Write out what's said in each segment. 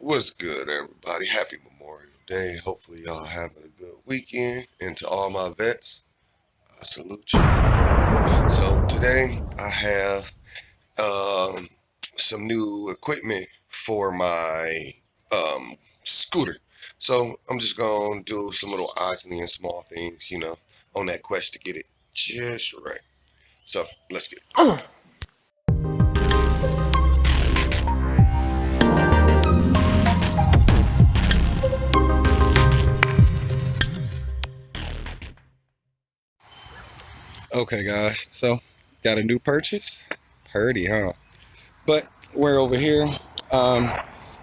What's good, everybody? Happy Memorial Day. Hopefully, y'all having a good weekend. And to all my vets, I salute you. So today, I have some new equipment for my scooter. So I'm just gonna do some little odds and small things, on that quest to get it just right. So let's get it. Okay, guys. So got a new purchase. Purdy, huh? But we're over here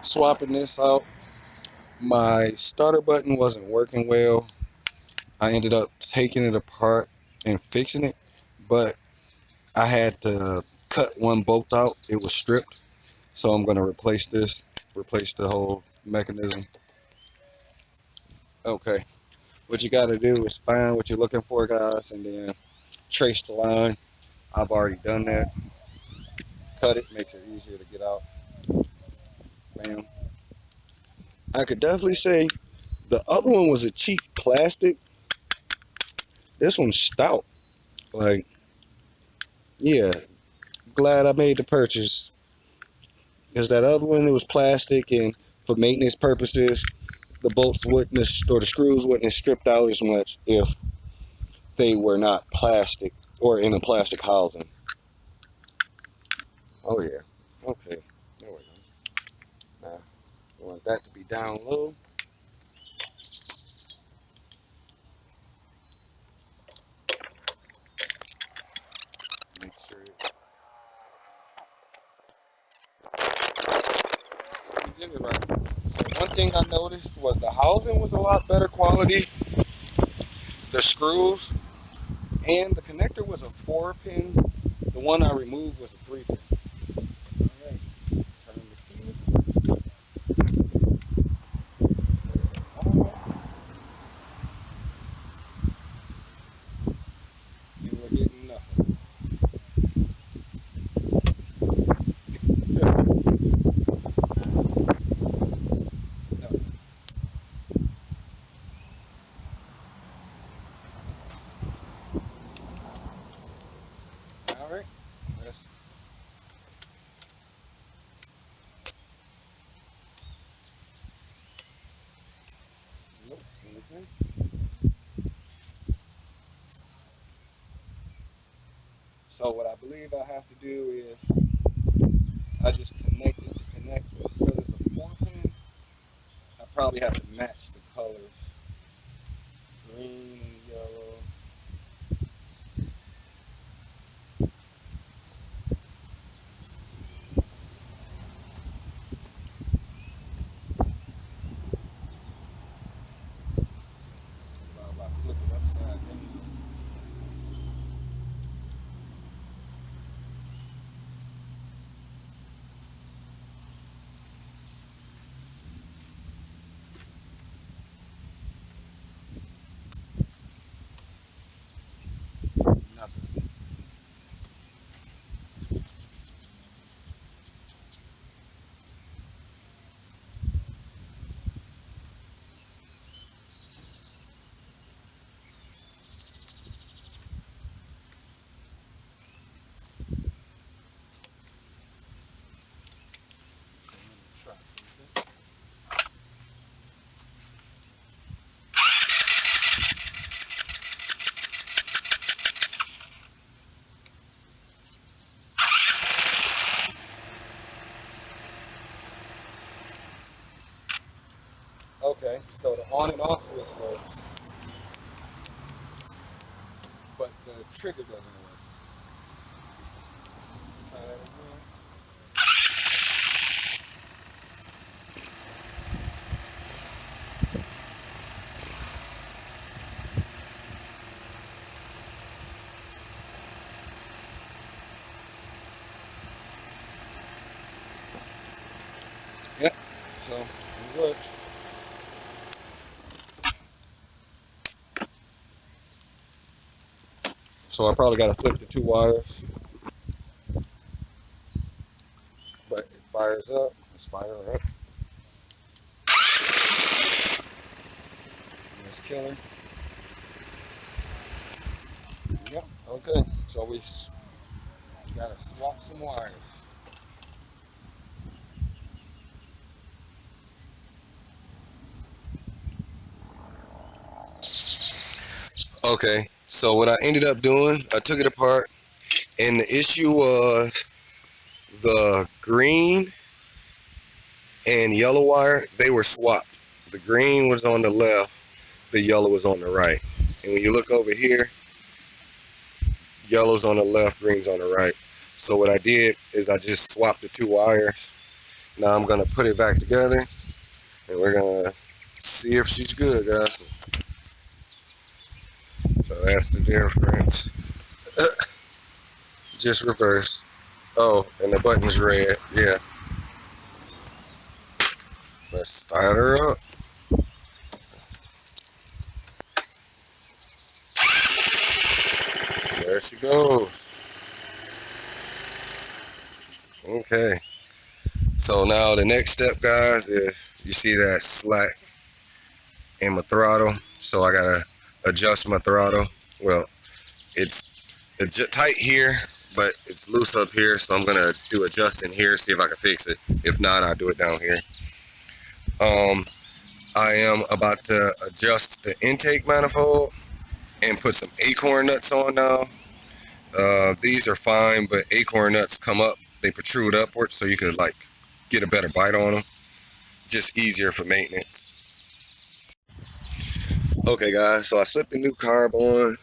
swapping this out. My starter button wasn't working well. I ended up taking it apart and fixing it, but I had to cut one bolt out. It was stripped, so I'm going to replace the whole mechanism. Okay, what you got to do is find what you're looking for, guys, and then trace the line. I've already done that. Cut it, makes it easier to get out. Bam. I could definitely say the other one was a cheap plastic. This one's stout. Like, yeah, glad I made the purchase. Because that other one, it was plastic, and for maintenance purposes, the bolts wouldn't have, or the screws wouldn't have stripped out as much if they were not plastic or in a plastic housing. Oh yeah, okay, there we go. Now, I want that to be down low. Make sure we did it right. So one thing I noticed was the housing was a lot better quality. The screws and the connector was a 4-pin. The one I removed was a 3-pin. All right, turn the key. And we're getting nothing. All right, let's. Nope, anything. So what I believe I have to do is I just connect it to connect it. Because it's a 4-pin, I probably have to match the colors. Green and yellow. If I flip it upside down. Nothing. Try. Okay, so the on and off switch works, but the trigger doesn't work. Try that again. Yep, so it worked. So I probably got to flip the 2 wires, but it fires up. Let's fire it up. killer. Yep, okay. So we gotta swap some wires. Okay, so what I ended up doing, I took it apart, and the issue was the green and yellow wire, they were swapped. The green was on the left, the yellow was on the right. And when you look over here, yellow's on the left, green's on the right. So what I did is I just swapped the two wires. Now I'm gonna put it back together, and we're gonna see if she's good, guys. So that's the difference. Just reverse. Oh, and the button's red. Yeah. Let's start her up. There she goes. Okay. So now the next step, guys, is you see that slack in my throttle. So I gotta adjust my throttle. Well, it's tight here, but it's loose up here. So I'm gonna do adjusting here, see if I can fix it. If not, I'll do it down here. I am about to adjust the intake manifold and put some acorn nuts on now. These are fine, but acorn nuts come up, they protrude upwards, so you could like get a better bite on them. Just easier for maintenance. Okay guys, so I slipped the new carb on,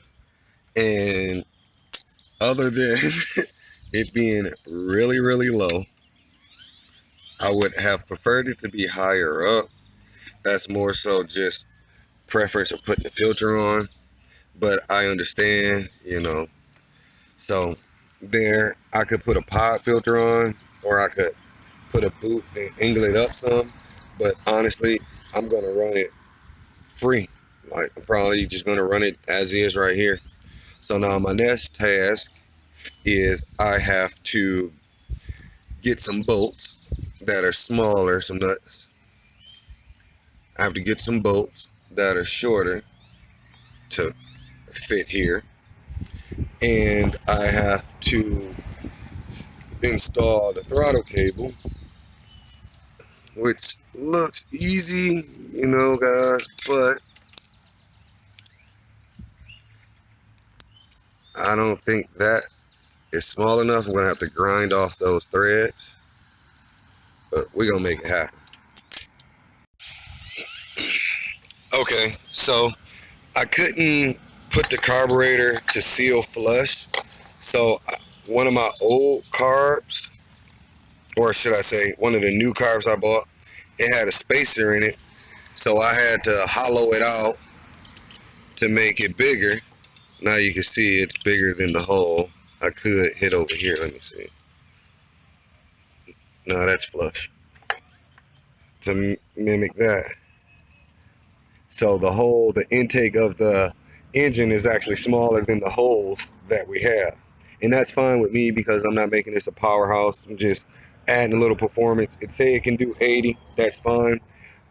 and other than it being really, really low, I would have preferred it to be higher up. That's more so just preference of putting the filter on, but I understand, you know. So there, I could put a pod filter on, or I could put a boot and angle it up some, but honestly, I'm gonna run it free. Like, I'm probably just gonna run it as is right here. So now my next task is I have to get some bolts that are smaller, some nuts. I have to get some bolts that are shorter to fit here, and I have to install the throttle cable, which looks easy, you know, guys, but I don't think that is small enough. I'm gonna have to grind off those threads, but we're gonna make it happen. Okay, so I couldn't put the carburetor to seal flush, so one of my old carbs, or should I say one of the new carbs I bought, it had a spacer in it, so I had to hollow it out to make it bigger. Now you can see it's bigger than the hole. I could hit over here, let me see. No, that's flush. To mimic that. So the hole, the intake of the engine is actually smaller than the holes that we have. And that's fine with me because I'm not making this a powerhouse. I'm just adding a little performance. It say it can do 80, that's fine.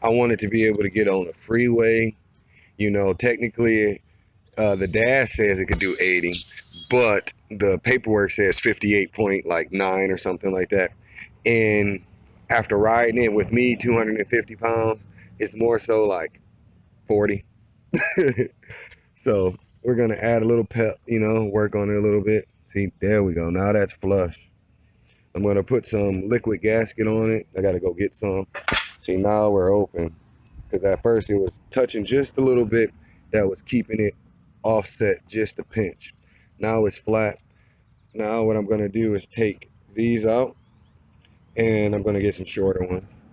I want it to be able to get on the freeway. You know, technically, the dash says it could do 80, but the paperwork says 58.9 or something like that. And after riding it with me, 250 pounds, it's more so like 40. So we're gonna add a little pep, you know, work on it a little bit. See, there we go. Now that's flush. I'm gonna put some liquid gasket on it. I gotta go get some. See, now we're open, because at first it was touching just a little bit. That was keeping it offset just a pinch. Now it's flat. Now what I'm gonna do is take these out, and I'm gonna get some shorter ones.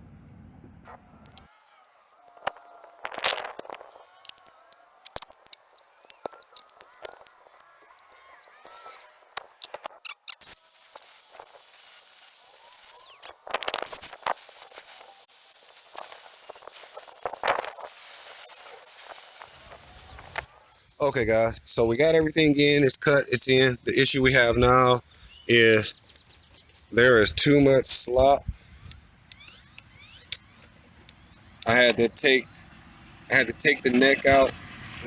Okay guys, so we got everything in, it's cut, it's in. The issue we have now is there is too much slop. I had to take the neck out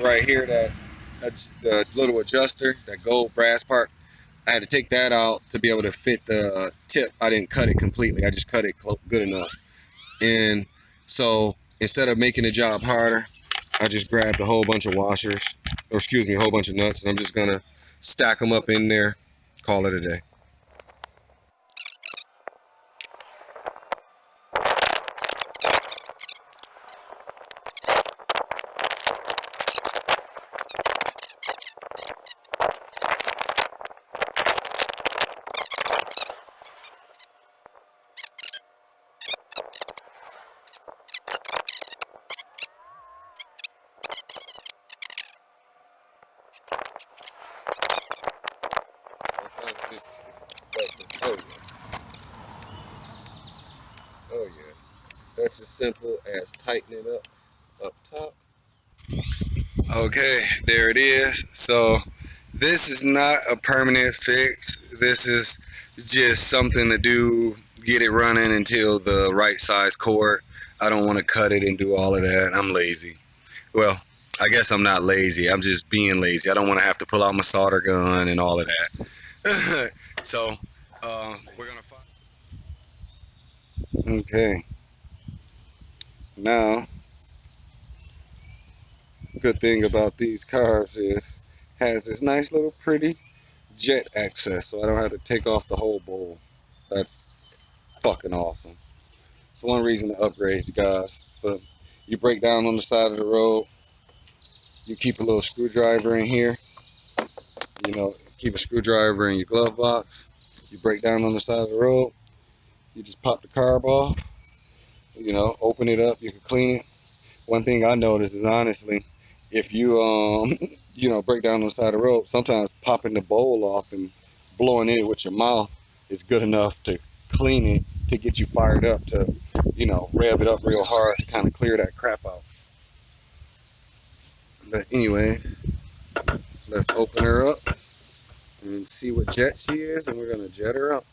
right here, the little adjuster, that gold brass part. I had to take that out to be able to fit the tip. I didn't cut it completely. I just cut it good enough. And so instead of making the job harder, I just grabbed a whole bunch of washers, or excuse me, a whole bunch of nuts, and I'm just gonna stack them up in there, call it a day. Oh yeah. Oh yeah. That's as simple as tightening it up top. Okay, there it is. So this is not a permanent fix. This is just something to do, get it running until the right size cord. I don't want to cut it and do all of that. I'm lazy. Well, I guess I'm not lazy. I'm just being lazy. I don't want to have to pull out my solder gun and all of that. So we're gonna find. Okay. Now, good thing about these carbs is has this nice little pretty jet access, so I don't have to take off the whole bowl. That's fucking awesome. It's one reason to upgrade, you guys. But you break down on the side of the road, you keep a little screwdriver in here. You know, keep a screwdriver in your glove box. You break down on the side of the road, you just pop the carb off. You know, open it up. You can clean it. One thing I noticed is honestly, if you you know, break down on the side of the road, sometimes popping the bowl off and blowing in it with your mouth is good enough to clean it, to get you fired up, to, you know, rev it up real hard to kind of clear that crap out. But anyway, let's open her up and see what jet she is, and we're gonna jet her up.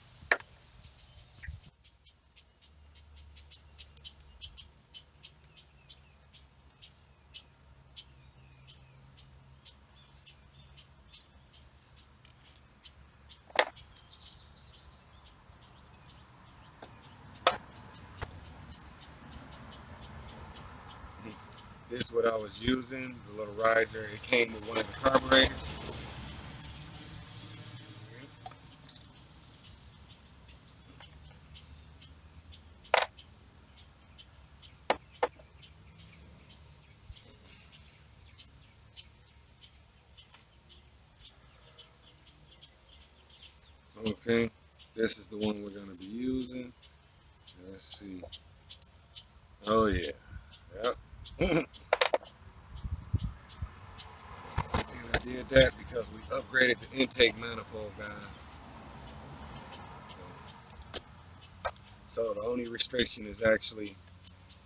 This is what I was using, the little riser. It came with one of the carburetors. Okay, this is the one we're gonna be using. Let's see. Oh yeah, yep. And I did that because we upgraded the intake manifold, guys. So the only restriction is actually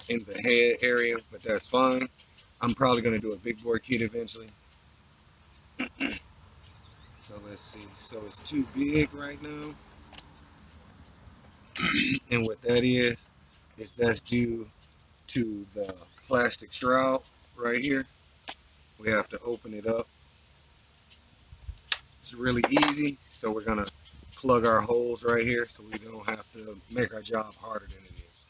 in the head area, but that's fine. I'm probably gonna do a big bore kit eventually. So let's see. So it's too big right now, and what that is that's due to the plastic shroud right here. We have to open it up. It's really easy, so we're gonna plug our holes right here so we don't have to make our job harder than it is.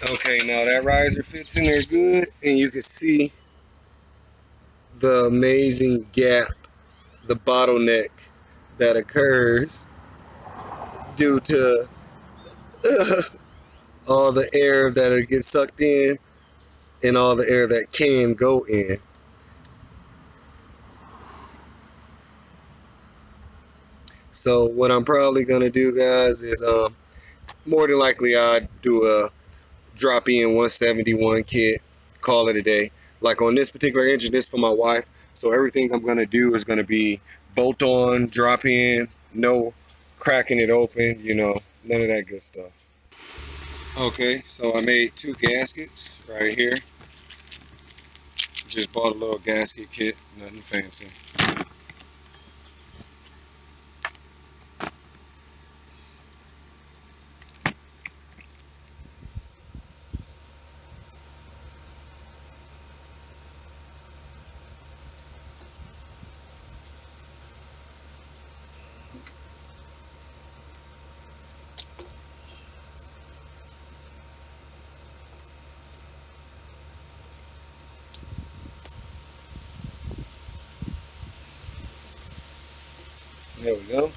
Okay, now that riser fits in there good, and you can see the amazing gap, the bottleneck that occurs due to all the air that gets sucked in and all the air that can go in. So what I'm probably gonna do, guys, is more than likely I'd do a drop in 171 kit, call it a day. Like on this particular engine, this for my wife. So everything I'm gonna do is gonna be bolt on, drop in, no cracking it open, you know, none of that good stuff. Okay, so I made 2 gaskets right here. Just bought a little gasket kit, nothing fancy. There we go.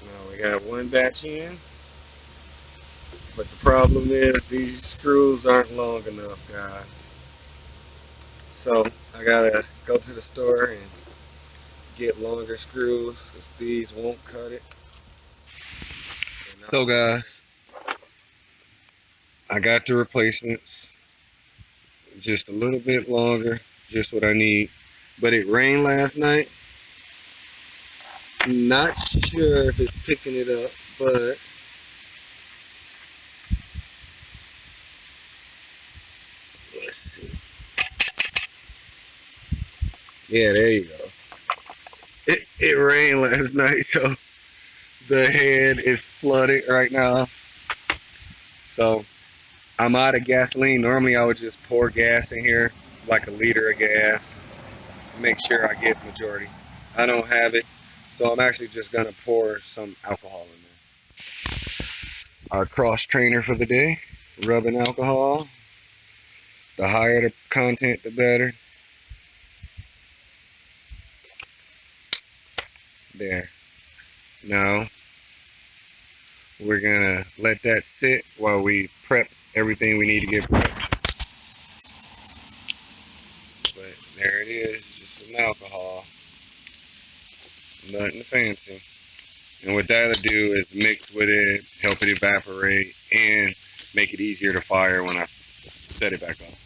Now we got 1 batch in. But the problem is these screws aren't long enough, guys. So I gotta go to the store and get longer screws because these won't cut it. So guys, I got the replacements. Just a little bit longer, just what I need. But it rained last night. Not sure if it's picking it up, but let's see. Yeah, there you go. It rained last night, so the head is flooded right now. So I'm out of gasoline. Normally I would just pour gas in here, like a liter of gas. Make sure I get majority. I don't have it, so I'm actually just gonna pour some alcohol in there. Our cross trainer for the day, rubbing alcohol. The higher the content, the better. There. Now we're gonna let that sit while we prep everything we need to get prepped. But there it is, just some alcohol. Nothing fancy. And what that'll do is mix with it, help it evaporate, and make it easier to fire when I set it back up.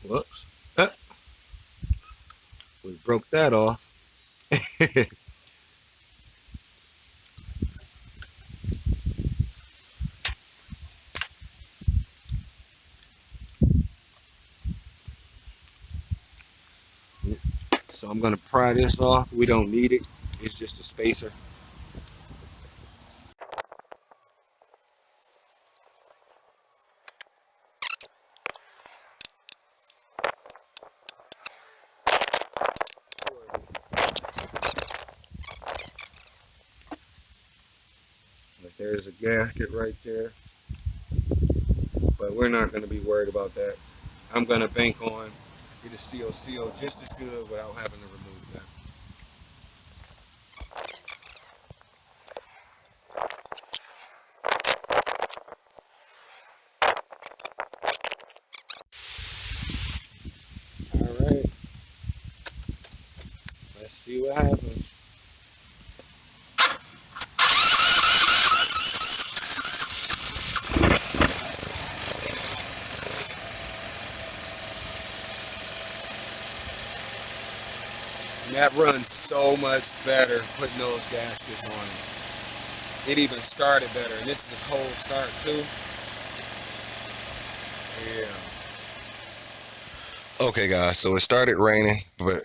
Whoops. We broke that off. So I'm gonna pry this off. We don't need it. It's just a spacer. There's a gasket right there, but we're not going to be worried about that. I'm going to bank on it is still sealed just as good without having to remove that. All right, let's see what happens. And that runs so much better putting those gaskets on it. It even started better, and this is a cold start too. Yeah. Okay guys, so it started raining, but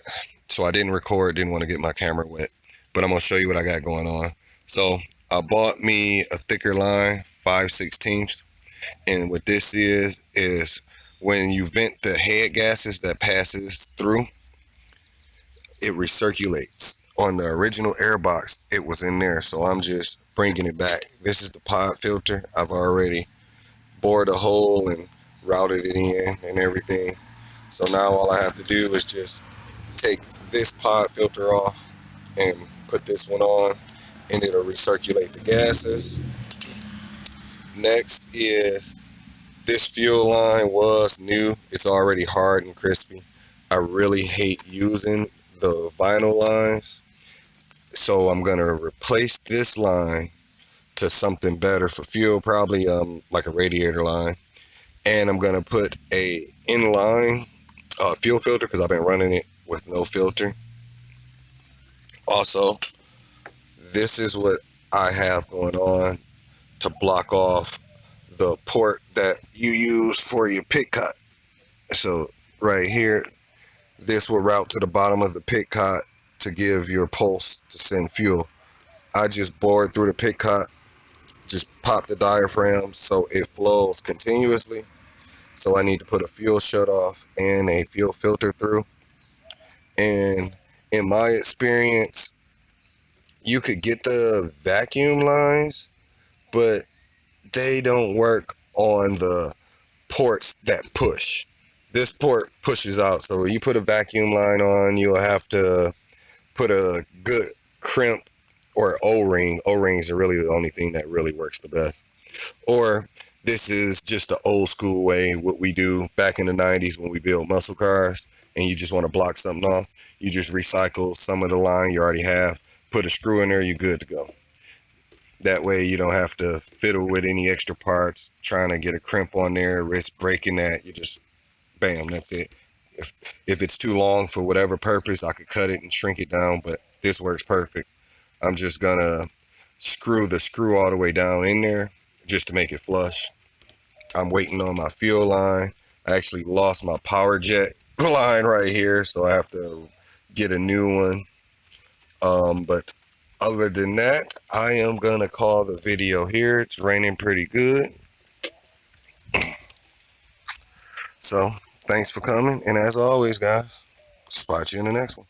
so I didn't record, didn't want to get my camera wet. But I'm gonna show you what I got going on. So I bought me a thicker line, 5/16, and what this is when you vent the head gases that passes through, it recirculates. On the original air box, it was in there, so I'm just bringing it back. This is the pod filter. I've already bored a hole and routed it in and everything. So now all I have to do is just take this pod filter off and put this one on, and it'll recirculate the gases. Next is this fuel line was new. It's already hard and crispy. I really hate using the vinyl lines, so I'm gonna replace this line to something better for fuel, probably like a radiator line, and I'm gonna put a inline fuel filter because I've been running it with no filter. Also, this is what I have going on to block off the port that you use for your pit cot. So right here, this will route to the bottom of the pit cot to give your pulse to send fuel. I just bored through the pit cot, just pop the diaphragm so it flows continuously. So I need to put a fuel shut off and a fuel filter through. And in my experience, you could get the vacuum lines, but they don't work on the ports that push. This port pushes out, so when you put a vacuum line on, you'll have to put a good crimp or O-ring. O-rings are really the only thing that really works the best. Or this is just the old school way, what we do back in the 90s when we built muscle cars, and you just want to block something off. You just recycle some of the line you already have, put a screw in there, you're good to go. That way you don't have to fiddle with any extra parts, trying to get a crimp on there, risk breaking that. You just, bam, that's it. If it's too long for whatever purpose, I could cut it and shrink it down, but this works perfect. I'm just gonna screw the screw all the way down in there just to make it flush. I'm waiting on my fuel line. I actually lost my power jet line right here, so I have to get a new one. But other than that, I am gonna call the video here. It's raining pretty good. So thanks for coming, and as always guys, spot you in the next one.